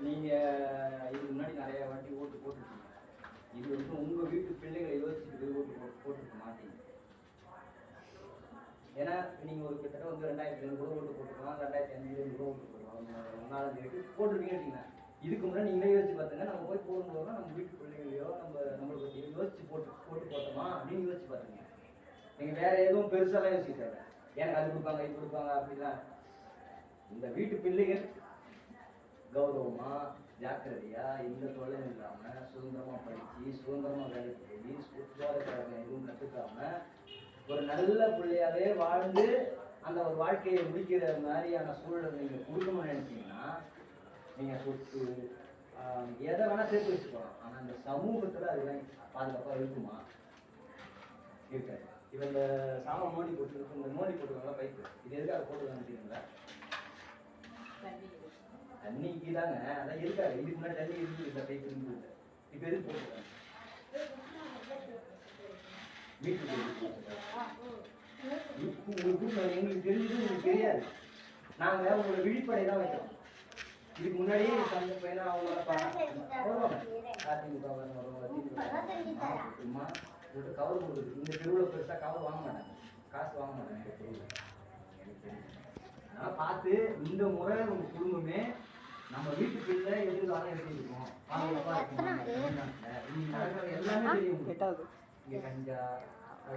நீங்கள் இதுக்கு முன்னாடி நிறைய வாட்டி ஓட்டு போட்டுருக்கீங்க. இது வந்து உங்கள் வீட்டு பிள்ளைகளை யோசிச்சுட்டு ஓட்டு போட்டுருக்க மாட்டீங்க. ஏன்னா நீங்கள் ஒரு கிட்டத்தட்ட வந்து 2002 கூட ஓட்டு போட்டுருக்கலாம், 2005 கூட ஓட்டு போட்டுருக்கலாம், 4 போட்டிருக்கீங்க வச்சுக்கோங்க. இதுக்கு முன்னாடி நீங்களே யோசிச்சு பார்த்துங்க, நம்ம போய் போடும்போது நம்ம வீட்டு பிள்ளைகளையோ நம்மளை பற்றி யோசிச்சு ஓட்டு போட்டோமா அப்படின்னு யோசிச்சு பார்த்துங்க. நீங்கள் வேற எதுவும் பெருசாலாம் யோசிக்காது, எனக்கு அது கொடுப்பாங்க இது கொடுப்பாங்க அப்படிலாம். இந்த வீட்டு பிள்ளைகள் கௌரவமா ஜாக்கிரதையா எந்த தொழிலும் இல்லாம சுதந்திரமா படிச்சு சுதந்திரமா வேலைக்கு போய் சுற்றுலாக்காரங்க எதுவும் கற்றுக்காம ஒரு நல்ல பிள்ளையாவே வாழ்ந்து அந்த ஒரு வாழ்க்கையை முடிக்கிற மாதிரியான சூழலை நீங்க கொடுக்கணும்னு நினைச்சீங்கன்னா நீங்க சொத்து எதை வேணா சேர்த்து வச்சுக்கலாம். ஆனா இந்த சமூகத்துல அதெல்லாம் பாதுகாப்பா இருக்குமா? இருக்காது. இவ இந்த சாம மோடி போட்டு இந்த மோடி போட்டுருக்காங்களா பைப்பு, இது எதுக்காக போட்டுருக்காங்க தெரியுங்களா? தண்ணிக்கு தாங்க. அதான் இருக்காது. இதுக்கு முன்னாடி தண்ணி இருந்து இந்த பைப் இருந்து இப்ப எதுக்கு போட்டுருக்காங்க? வீட்டுக்கு எங்களுக்கு தெரிஞ்சது உங்களுக்கு தெரியாது. நாங்க உங்களோட விழிப்படை தான் வைக்கிறோம். இதுக்கு முன்னாடி அந்த பையனா அவங்க அதிமுக சும்மா கவர் கொடுக்குது. இந்த தெருவில் பெருசா கவர் வாங்க மாட்டாங்க, காசு வாங்க மாட்டாங்க தெருவில். அதனால பார்த்து இந்த முறை உங்க குடும்பமே நம்ம வீட்டு பிள்ளை எதிர்காலம் எப்படி இருக்கும், பாதுகாப்பா இருக்கும், எல்லாமே தெரியும். இங்க கஞ்சா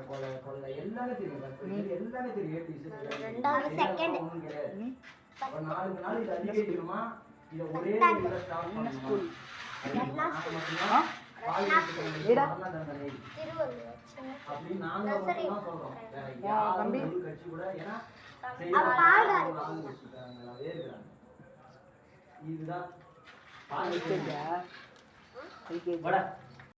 கொலை கொள்ளை எல்லாமே தெரியும், எல்லாமே தெரியும். ஒன்றும் கிடையாது. ஒரு 4 நாள் இதை அதிகரிக்கணுமா, இதை ஒரே ஸ்டாப் பண்ணணுமா அப்படின்னு நாங்க மட்டும்தான் சொல்றோம். வேற யாரும் கட்சி கூட ஏன்னா இதுதான்